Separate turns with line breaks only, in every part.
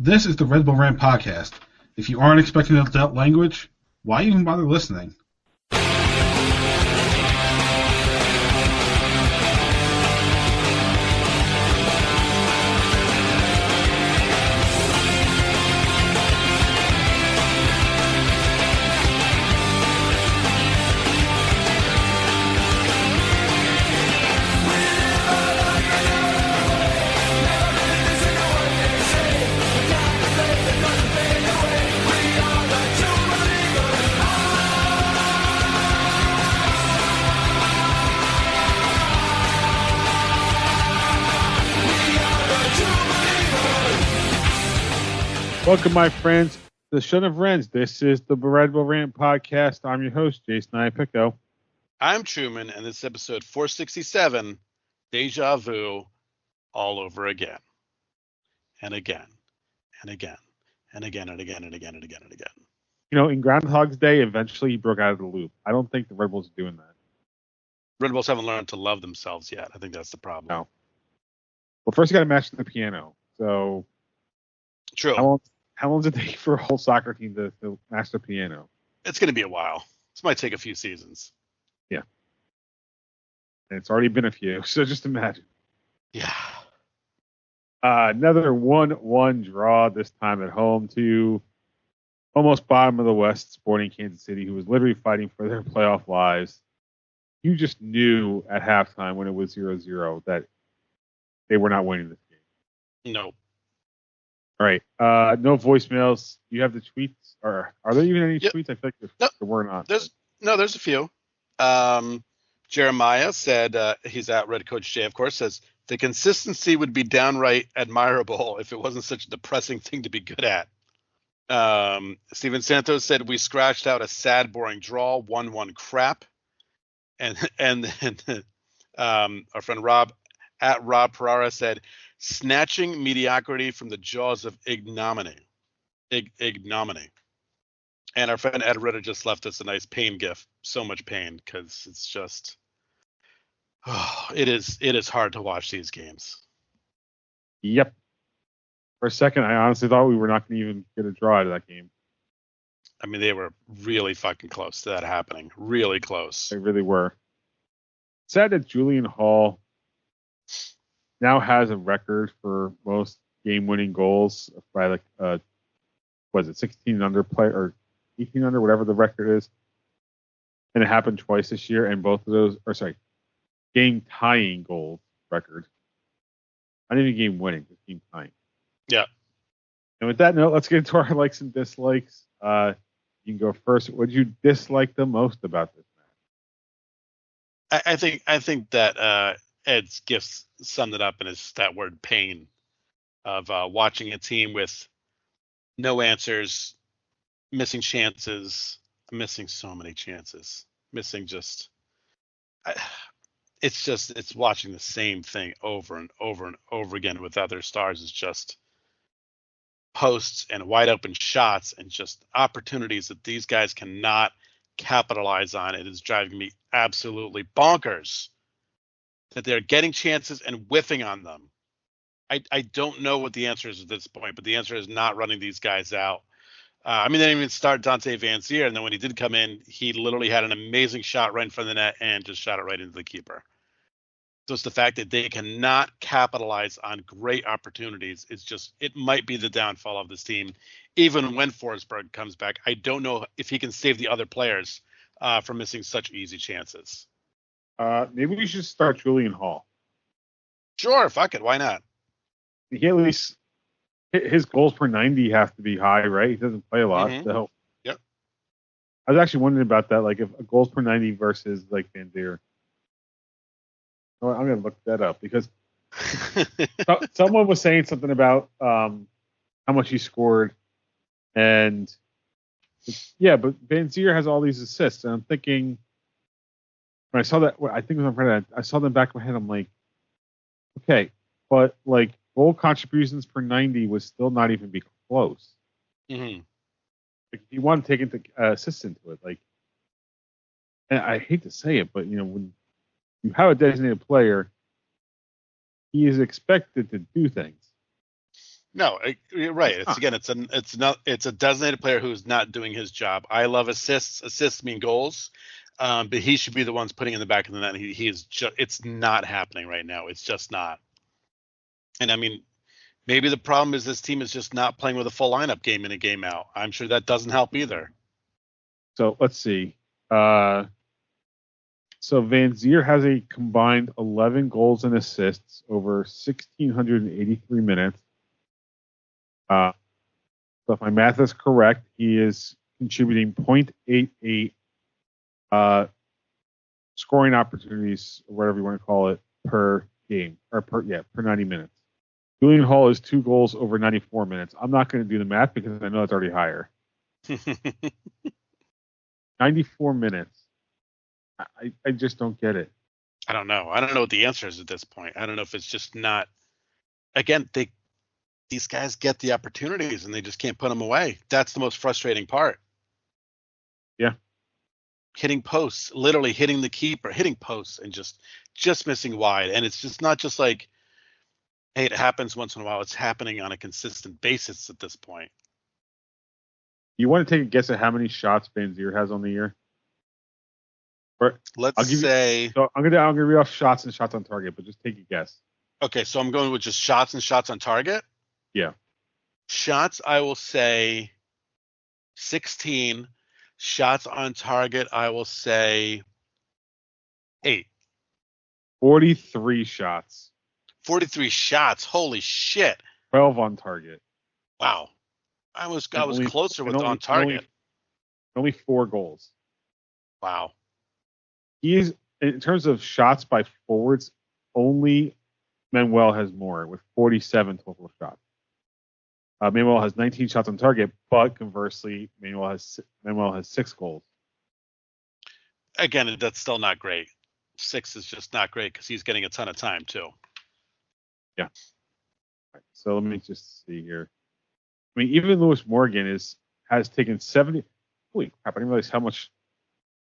This is the Red Bull Rant podcast. If you aren't expecting adult language, why even bother listening? Welcome, my friends, to the Shun of Rens. This is the Red Bull Rant podcast. I'm your host, Jason Iapicco.
I'm Truman, and this is episode 467, Deja Vu, all over again. And again, and again, and again, and again, and again, and again, and again.
You know, in Groundhog's Day, eventually he broke out of the loop. I don't think the Red Bulls are doing that.
Red Bulls haven't learned to love themselves yet. I think that's the problem.
No. Well, first you got to match the piano. So,
True.
How long does it take for a whole soccer team to master piano?
It's going to be a while. This might take a few seasons.
Yeah. And it's already been a few, so just imagine.
Yeah.
Another 1-1 draw, this time at home to almost bottom of the West, Sporting Kansas City, who was literally fighting for their playoff lives. You just knew at halftime when it was 0-0 that they were not winning this game.
No.
All right. No voicemails. You have the tweets, or are there even any tweets? I feel like there were not.
There's a few. Jeremiah said, he's at Red Coach J, of course, says, the consistency would be downright admirable if it wasn't such a depressing thing to be good at. Steven Santos said, we scratched out a sad, boring draw, 1-1 crap. And then our friend Rob, at Rob Pereira, said, snatching mediocrity from the jaws of ignominy. Ignominy. And our friend Ed Ritter just left us a nice pain gif. So much pain, because it's just, it is hard to watch these games.
Yep. For a second, I honestly thought we were not going to even get a draw out of that game.
I mean, they were really fucking close to that happening. Really close.
They really were. Sad that Julian Hall now has a record for most game-winning goals by like, was it 16 under play or 18 under, whatever the record is. And it happened twice this year, and both of those, game-tying goals record. Not even game-winning, just game-tying.
Yeah.
And with that note, let's get into our likes and dislikes. You can go first. What did you dislike the most about this match?
I think that Ed's gifts summed it up in that word pain of watching a team with no answers, missing chances, missing so many chances, missing just it's watching the same thing over and over and over again with other stars. It's just posts and wide open shots and just opportunities that these guys cannot capitalize on. It is driving me absolutely bonkers that they're getting chances and whiffing on them. I don't know what the answer is at this point, but the answer is not running these guys out. They didn't even start Dante Van Zier, and then when he did come in, he literally had an amazing shot right in front of the net and just shot it right into the keeper. So it's the fact that they cannot capitalize on great opportunities. It might be the downfall of this team. Even when Forsberg comes back, I don't know if he can save the other players from missing such easy chances.
Maybe we should start Julian Hall.
Sure, fuck it. Why not?
He at least, his goals per 90 have to be high, right? He doesn't play a lot.
Mm-hmm.
So
yep.
I was actually wondering about that, like if a goals per 90 versus like Van Zier. I'm going to look that up because someone was saying something about how much he scored. And yeah, but Van Zier has all these assists. And I'm thinking, when I saw that, I think it was on Friday, I saw them back in my head. I'm like, okay, but like goal contributions per 90 was still not even be close.
Mm-hmm.
Like, if you want to take into assists into it, like, and I hate to say it, but you know, when you have a designated player, he is expected to do things.
No, you're right.
It's not.
It's a designated player who's not doing his job. I love assists. Assists mean goals, but he should be the ones putting in the back of the net. He is just. It's not happening right now. It's just not. And I mean, maybe the problem is this team is just not playing with a full lineup game in and game out. I'm sure that doesn't help either.
So let's see. So Van Zier has a combined 11 goals and assists over 1,683 minutes. So if my math is correct, he is contributing 0.88 scoring opportunities, or whatever you want to call it, per game, or per 90 minutes. Julian Hall is 2 goals over 94 minutes. I'm not going to do the math because I know it's already higher. 94 minutes. I just don't get it.
I don't know. I don't know what the answer is at this point. I don't know if it's just not. Again, these guys get the opportunities and they just can't put them away. That's the most frustrating part.
Yeah.
Hitting posts, literally hitting the keeper, hitting posts, and just missing wide. And it's just not just like, hey, it happens once in a while. It's happening on a consistent basis at this point.
You want to take a guess at how many shots Van Zier has on the year? Or
Let's say.
So I'm gonna read off shots and shots on target, but just take a guess.
Okay, so I'm going with just shots and shots on target.
Yeah.
Shots, I will say 16. Shots on target, I will say 8.
43 shots.
43 shots. Holy shit.
12 on target.
Wow. I was closer with on target.
Only 4 goals.
Wow.
He is, in terms of shots by forwards, only Manuel has more with 47 total shots. Manuel has 19 shots on target, but conversely, Manuel has 6 goals.
Again, that's still not great. 6 is just not great because he's getting a ton of time too.
Yeah. Right, so let me just see here. I mean, even Lewis Morgan has taken 70. Holy crap! I didn't realize how much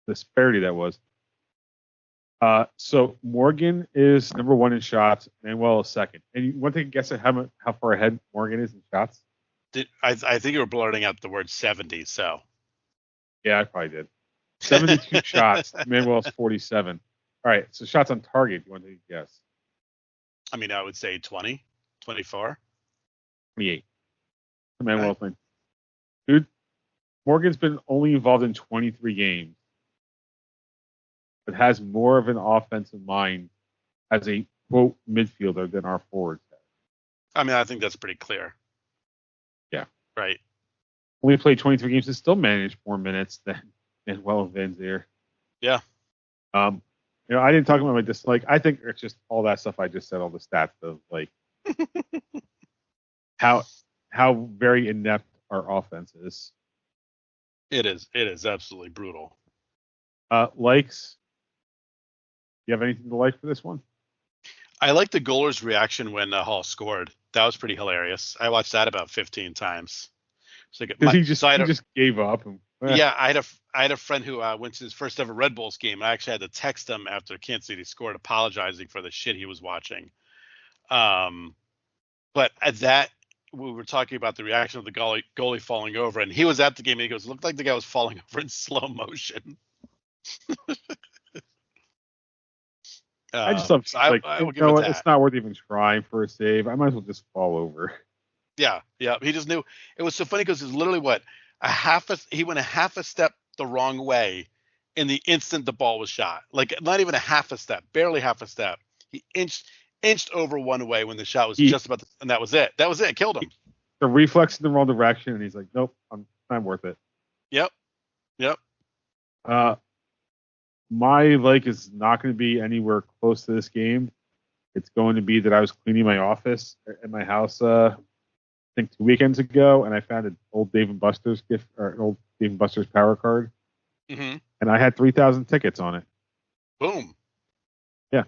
disparity that was. So Morgan is number 1 in shots, Manuel is second. And you want to guess at how far ahead Morgan is in shots?
I think you were blurting out the word 70. So.
Yeah, I probably did. 72 shots. Manuel's 47. All right. So shots on target. You want to guess?
I mean, I would say 20, 24,
28. Manuel's right. Dude, Morgan's been only involved in 23 games, but has more of an offensive mind as a quote midfielder than our forwards have.
I mean, I think that's pretty clear.
Yeah.
Right.
Only played 23 games and still managed more minutes than Van Zier.
Yeah.
I didn't talk about my dislike. I think it's just all that stuff I just said, all the stats of like how very inept our offense is.
It is absolutely brutal.
Likes. You have anything to like for this one?
I like the goaler's reaction when Hall scored. That was pretty hilarious. I watched that about 15 times.
Because he just gave up.
Yeah, I had a friend who went to his first ever Red Bulls game. I actually had to text him after Kansas City scored, apologizing for the shit he was watching. But at that, we were talking about the reaction of the goalie falling over, and he was at the game, and he goes, it looked like the guy was falling over in slow motion.
I just love it's not worth even trying for a save. I might as well just fall over.
Yeah. He just knew. It was so funny because it's literally he went a half a step the wrong way in the instant the ball was shot. Like not even a half a step, barely half a step. He inched over one way when the shot was just about and that was it. That was it. It killed him.
The reflex in the wrong direction, and he's like, nope, I'm not worth it.
Yep.
My like is not going to be anywhere close to this game. It's going to be that I was cleaning my office at my house, I think 2 weekends ago, and I found an old Dave & Buster's gift or an old Dave & Buster's power card, and I had 3,000 tickets on it.
Boom.
Yeah.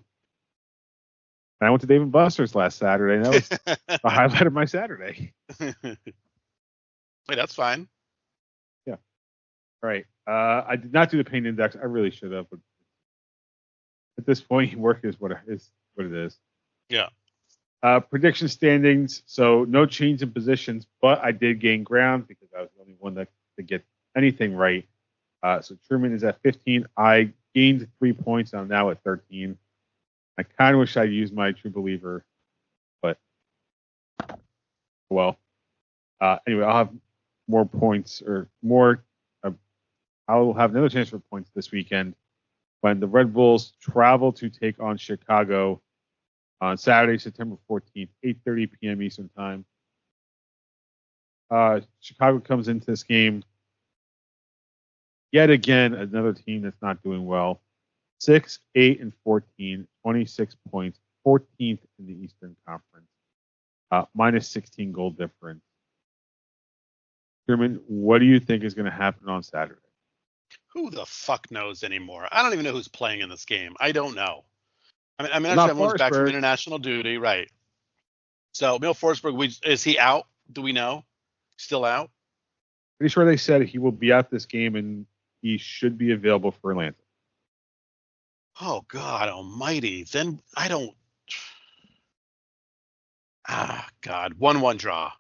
And I went to Dave & Buster's last Saturday, and that was the highlight of my Saturday.
Hey, that's fine.
Yeah. All right. I did not do the pain index. I really should have, but at this point, work is what it is.
Yeah.
Prediction standings. So no change in positions, but I did gain ground because I was the only one that could get anything right. So Truman is at 15. I gained 3 points. I'm now at 13. I kind of wish I used my True Believer, but well. Anyway, I'll have more points or more. I'll have another chance for points this weekend when the Red Bulls travel to take on Chicago on Saturday, September 14th, 8:30 p.m. Eastern Time. Chicago comes into this game yet again, another team that's not doing well. 6, 8, and 14, 26 points, 14th in the Eastern Conference, minus 16 goal difference. Truman, what do you think is going to happen on Saturday?
Who the fuck knows anymore? I don't even know who's playing in this game. I don't know. I mean,
Not
everyone's back from
Forsberg.
international duty, right? So, Emil Forsberg, is he out? Do we know? Still out?
Pretty sure they said he will be at this game and he should be available for Atlanta.
Oh, God almighty. Then I don't. God. 1-1 draw.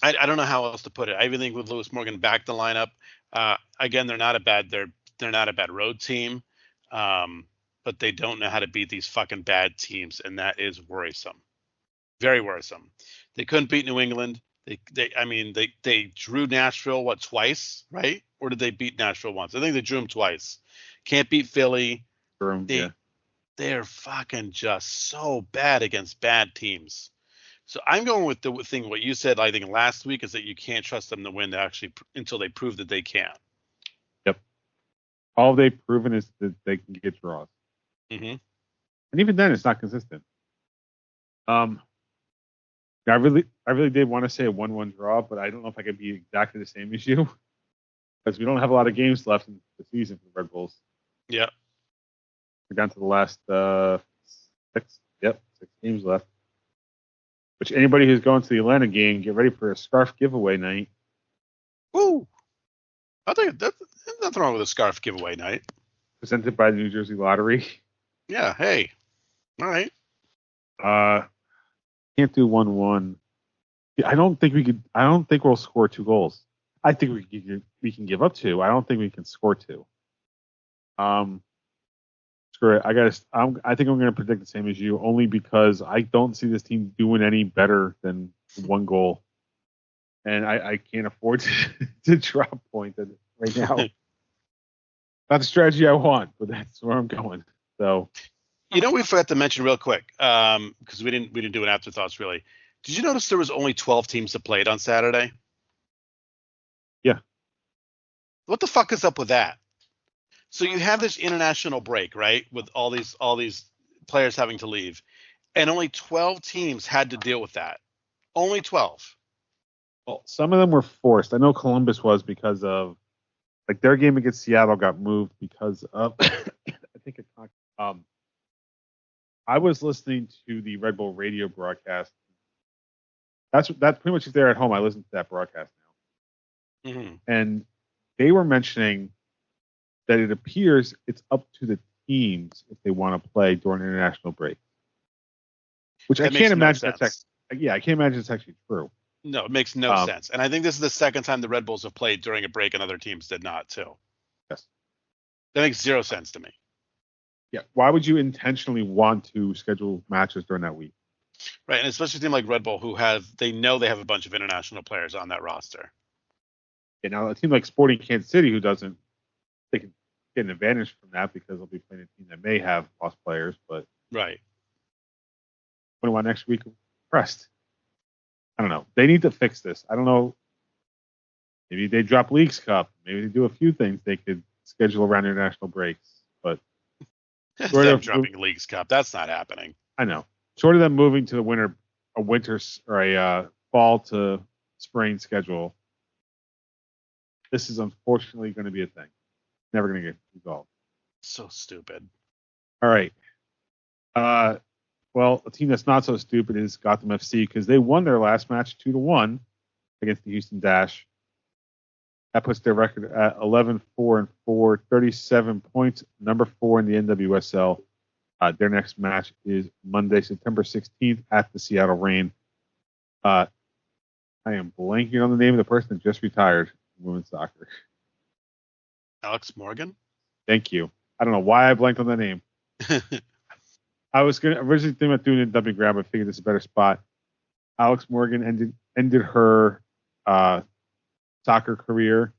I don't know how else to put it. I even think with Lewis Morgan back the lineup. Again, they're not a bad road team, but they don't know how to beat these fucking bad teams, and that is worrisome, very worrisome. They couldn't beat New England. They drew Nashville twice, right? Or did they beat Nashville once? I think they drew them twice. Can't beat Philly. They're fucking just so bad against bad teams. So I'm going with the thing. What you said, I think last week, is that you can't trust them to win until they prove that they can.
Yep. All they've proven is that they can get draws.
Mm-hmm.
And even then, it's not consistent. I really did want to say a 1-1 draw, but I don't know if I could be exactly the same as you because we don't have a lot of games left in the season for the Red Bulls.
Yeah.
We're down to the last 6 games left. Which anybody who's going to the Atlanta game, get ready for a scarf giveaway night.
Woo! I think there's nothing wrong with a scarf giveaway night.
Presented by the New Jersey Lottery.
Yeah. Hey. All right.
Can't do 1-1. I don't think we'll score 2 goals. I think we can give up 2. I don't think we can score 2. Screw it. I think I'm going to predict the same as you, only because I don't see this team doing any better than 1 goal, and I can't afford to drop points right now. Not the strategy I want, but that's where I'm going. So,
we forgot to mention real quick because we didn't do an afterthoughts really. Did you notice there was only 12 teams that played on Saturday?
Yeah.
What the fuck is up with that? So you have this international break, right, with all these players having to leave, and only 12 teams had to deal with that. Only 12.
Well, some of them were forced. I know Columbus was because of their game against Seattle got moved because of I think I was listening to the Red Bull radio broadcast. That's pretty much if they're at home. I listen to that broadcast now, and they were mentioning that it appears it's up to the teams if they want to play during international break. Which I can't imagine I can't imagine it's actually true.
No, it makes no sense. And I think this is the second time the Red Bulls have played during a break and other teams did not too.
Yes.
That makes zero sense to me.
Yeah. Why would you intentionally want to schedule matches during that week?
Right, and especially a team like Red Bull they know they have a bunch of international players on that roster.
Yeah, now a team like Sporting Kansas City who doesn't, they can get an advantage from that because they'll be playing a team that may have lost players, but
right.
21 next week pressed. I don't know. They need to fix this. I don't know. Maybe they drop Leagues Cup. Maybe they do a few things they could schedule around international breaks. But
instead of dropping Leagues Cup, that's not happening.
I know. Short of them moving to a fall to spring schedule, this is unfortunately going to be a thing. Never going to get resolved.
So stupid.
All right. Well, a team that's not so stupid is Gotham FC because they won their last match 2-1 against the Houston Dash. That puts their record at 11-4-4, 37 points, number 4 in the NWSL. Their next match is Monday, September 16th at the Seattle Reign. I am blanking on the name of the person that just retired in women's soccer.
Alex Morgan?
Thank you. I don't know why I blanked on that name. I was going to originally think about doing a dumping grab, but figured this is a better spot. Alex Morgan ended her soccer career.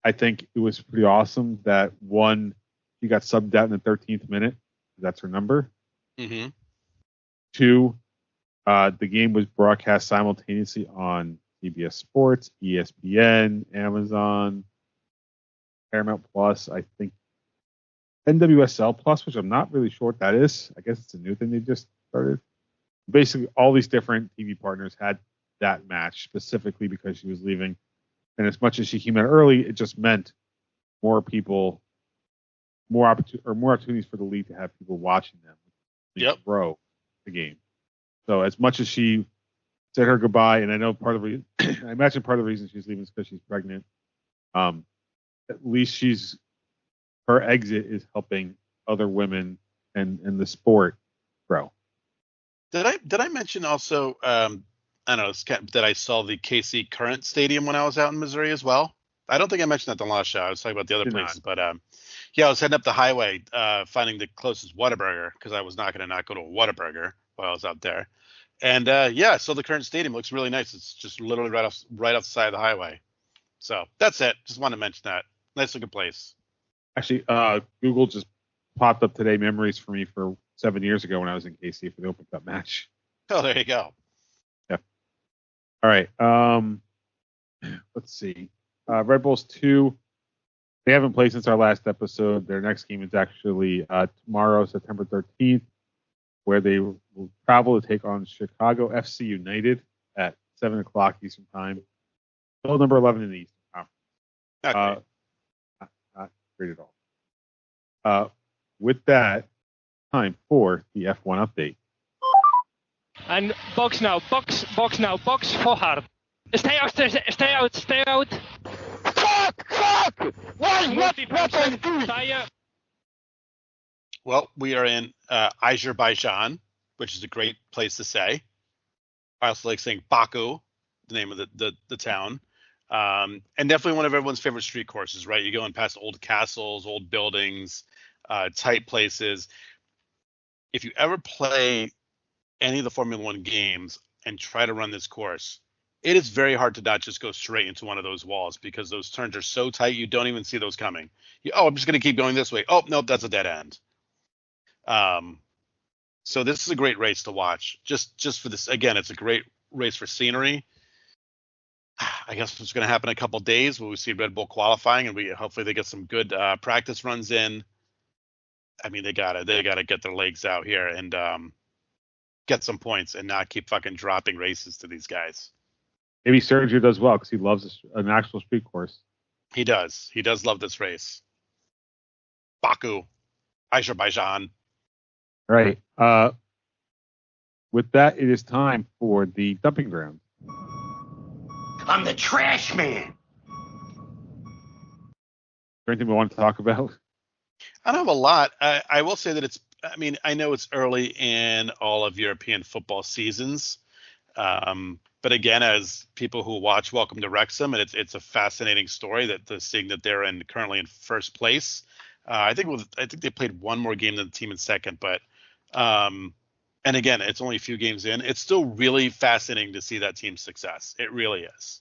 I think it was pretty awesome that one, she got subbed out in the 13th minute. That's her number.
Mm-hmm.
Two, the game was broadcast simultaneously on CBS Sports, ESPN, Amazon, Paramount Plus, I think NWSL Plus, which I'm not really sure what that is. I guess it's a new thing they just started. Basically, all these different TV partners had that match specifically because she was leaving. And as much as she came out early, it just meant more people, more opportunities for the league to have people watching them. Grow the game. So as much as she said her goodbye, and I know I imagine part of the reason she's leaving is because she's pregnant. At least her exit is helping other women and the sport grow.
Did I mention also? I don't know that I saw the KC Current Stadium when I was out in Missouri as well. I don't think I mentioned that the last show. I was talking about the other places, but yeah, I was heading up the highway, finding the closest Whataburger because I was not going to not go to a Whataburger while I was out there. And yeah, so the Current Stadium looks really nice. It's just literally right off the side of the highway. So that's it. Just wanted to mention that. Nice looking place.
Actually, Google just popped up today memories for me for 7 years ago when I was in KC for the Open Cup match.
Oh, there you go.
Yeah. All right. Let's see. Red Bulls 2. They haven't played since our last episode. Their next game is actually tomorrow, September 13th, where they will travel to take on Chicago FC United at 7 o'clock Eastern Time. Still number 11 in the Eastern Conference.
Okay.
Not great at all. With that, time for the F1 update.
And box now, box for hard. Stay out. Fuck! Why? What I do?
Well, we are in Azerbaijan, which is a great place to say. I also like saying Baku, the name of the town. And definitely one of everyone's favorite street courses, right? You're going past old castles, old buildings, tight places. If you ever play any of the Formula One games and try to run this course, it is very hard to not just go straight into one of those walls because those turns are so tight you don't even see those coming. I'm just going to keep going this way. Oh, nope, that's a dead end. So this is a great race to watch. Just for this, again, it's a great race for scenery. I guess it's going to happen in a couple of days where we see Red Bull qualifying, and hopefully they get some good practice runs in. I mean, they gotta get their legs out here and get some points and not keep fucking dropping races to these guys.
Maybe Sergio does well because he loves an actual street course.
He does love this race. Baku, Azerbaijan.
All right. With that, it is time for the dumping ground.
I'm the trash man.
Anything we want to talk about?
I don't have a lot. I will say that I know it's early in all of European football seasons. But again, as people who watch Welcome to Wrexham, and it's a fascinating story that seeing that they're currently in first place. I think they played one more game than the team in second, but and again, it's only a few games in. It's still really fascinating to see that team's success. It really is.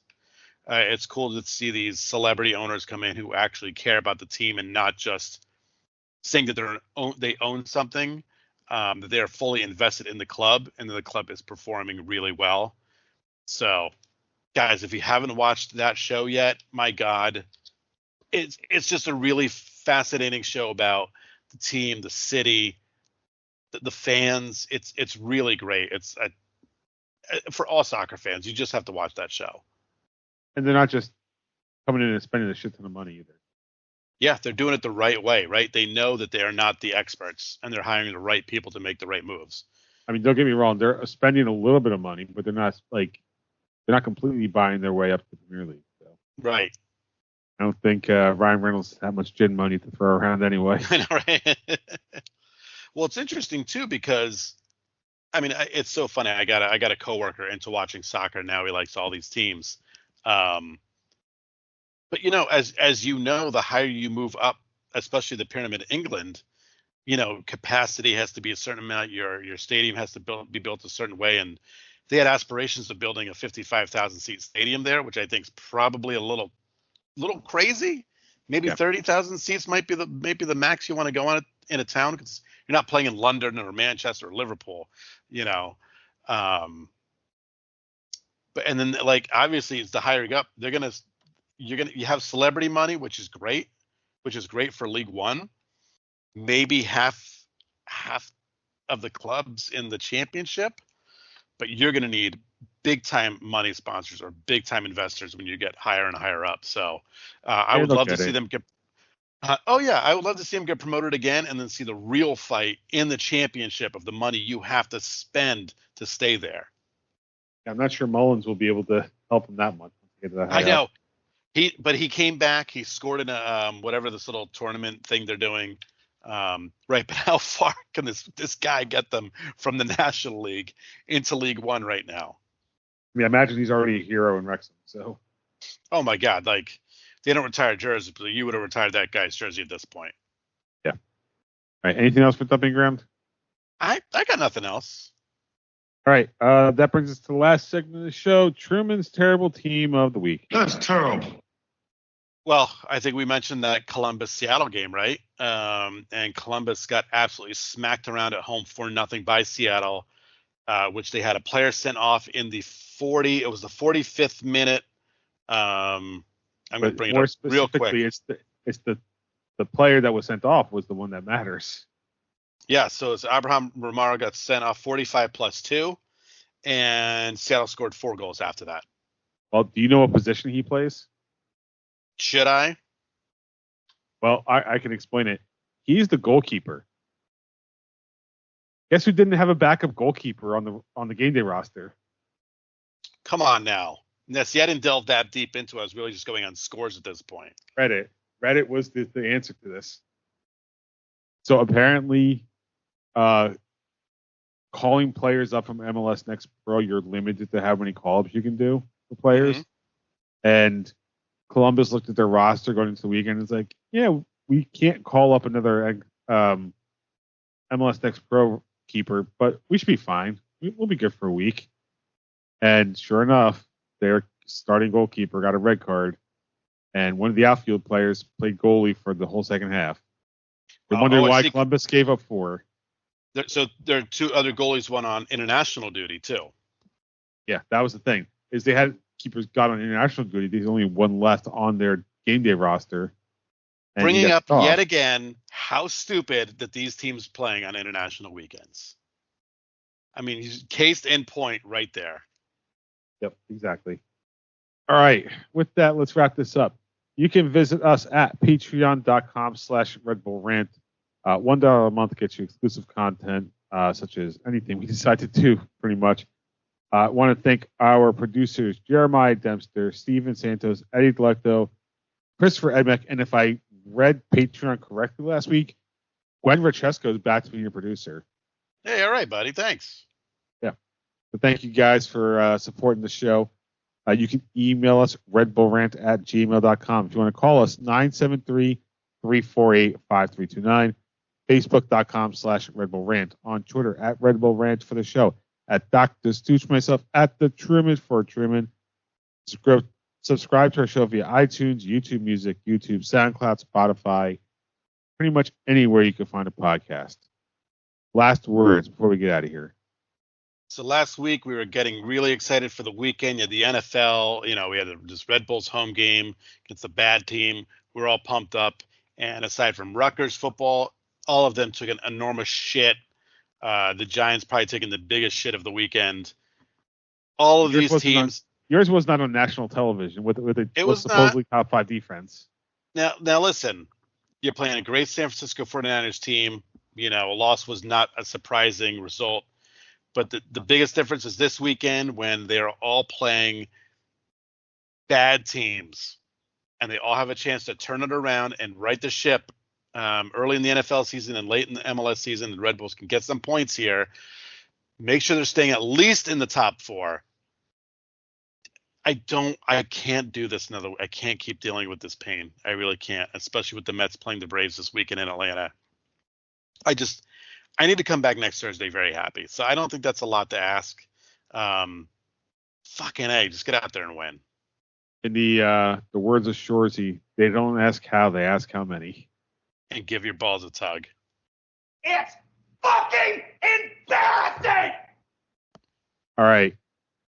It's cool to see these celebrity owners come in who actually care about the team and not just saying that they own something, that they are fully invested in the club and that the club is performing really well. So, guys, if you haven't watched that show yet, my God, it's just a really fascinating show about the team, the city, the fans. It's really great. It's for all soccer fans. You just have to watch that show.
And they're not just coming in and spending a shit ton of money either.
Yeah, they're doing it the right way, right? They know that they are not the experts, and they're hiring the right people to make the right moves.
I mean, don't get me wrong; they're spending a little bit of money, but they're not completely buying their way up to the Premier League. So.
Right.
I don't think Ryan Reynolds has that much gin money to throw around anyway.
I know, right? Well, it's interesting too because I mean it's so funny. I got a coworker into watching soccer now. He likes all these teams. But as you know, the higher you move up, especially the pyramid of England, capacity has to be a certain amount. Your stadium has to be built a certain way, and they had aspirations of building a 55,000 seat stadium there, which I think is probably a little crazy. Maybe
Yeah.
30,000 seats might be the max you want to go on in a town, because you're not playing in London or Manchester or Liverpool, But and then like obviously it's the higher you up, you have celebrity money, which is great for League One. Maybe half of the clubs in the championship, but you're going to need big time money sponsors or big time investors when you get higher and higher up. So I would love to see them get. I would love to see them get promoted again, and then see the real fight in the championship of the money you have to spend to stay there.
I'm not sure Mullins will be able to help him that much.
I know. He came back. He scored in a whatever this little tournament thing they're doing. Right, but how far can this guy get them from the National League into League One right now?
I mean, I imagine he's already a hero in Wrexham. So,
oh my God, like they don't retire jerseys, but you would have retired that guy's jersey at this point.
Yeah. All right. Anything else for Dumping Ground?
I got nothing else.
All right. That brings us to the last segment of the show. Truman's terrible team of the week.
That's terrible.
Well, I think we mentioned that Columbus-Seattle game, right? And Columbus got absolutely smacked around at home 4-0 by Seattle, which they had a player sent off in the 45th minute. I'm going to bring it up real quick.
It's the player that was sent off was the one that matters.
Yeah, so it's Abraham Romero got sent off 45+2, and Seattle scored 4 goals after that.
Well, do you know what position he plays?
Should I?
Well, I can explain it. He's the goalkeeper. Guess who didn't have a backup goalkeeper on the game day roster?
Come on now. See, I didn't delve that deep into it. I was really just going on scores at this point.
Reddit was the answer to this. So apparently, calling players up from MLS Next Pro, you're limited to how many call-ups you can do for players.
Mm-hmm.
And Columbus looked at their roster going into the weekend and was like, yeah, we can't call up another MLS Next Pro keeper, but we should be fine. We'll be good for a week. And sure enough, their starting goalkeeper got a red card, and one of the outfield players played goalie for the whole second half. They're wondering why Columbus gave up 4.
So there are 2 other goalies, one on international duty too.
Yeah, that was the thing. Is they had keepers got on international duty. There's only one left on their game day roster.
Bringing up yet again how stupid that these teams playing on international weekends. I mean, he's cased in point right there.
Yep, exactly. All right. With that, let's wrap this up. You can visit us at patreon.com/Red Bull Rant. $1 a month gets you exclusive content, such as anything we decide to do, pretty much. I want to thank our producers, Jeremiah Dempster, Steven Santos, Eddie Delecto, Christopher Edmeck, and if I read Patreon correctly last week, Gwen Rachesko is back to being your producer.
Hey, all right, buddy. Thanks.
Yeah. So thank you guys for supporting the show. You can email us, redbullrant@gmail.com. If you want to call us, 973-348-5329. Facebook.com/Red Bull Rant. On Twitter, @Red Bull Rant for the show. At Dr. Stooch, myself, at the Truman for Truman. Subscribe to our show via iTunes, YouTube Music, YouTube, SoundCloud, Spotify, pretty much anywhere you can find a podcast. Last words before we get out of here.
So last week we were getting really excited for the weekend. You had the NFL, we had this Red Bulls home game against a bad team. We were all pumped up. And aside from Rutgers football, all of them took an enormous shit. The Giants probably taking the biggest shit of the weekend. All of these teams.
Yours was not on national television with a supposedly top 5 defense.
Now listen, you're playing a great San Francisco 49ers team. A loss was not a surprising result. But the biggest difference is this weekend when they're all playing bad teams and they all have a chance to turn it around and right the ship early in the NFL season and late in the MLS season, the Red Bulls can get some points here. Make sure they're staying at least in the top 4. I can't do this I can't keep dealing with this pain. I really can't, especially with the Mets playing the Braves this weekend in Atlanta. I need to come back next Thursday very happy. So I don't think that's a lot to ask. Fucking A, just get out there and win.
In the words of Shorzy, they don't ask how, they ask how many.
And give your balls a tug.
It's fucking embarrassing!
All right.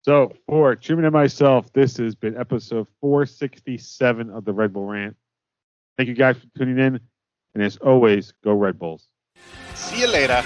So for Truman and myself, this has been episode 467 of the Red Bull Rant. Thank you guys for tuning in. And as always, go Red Bulls.
See you later.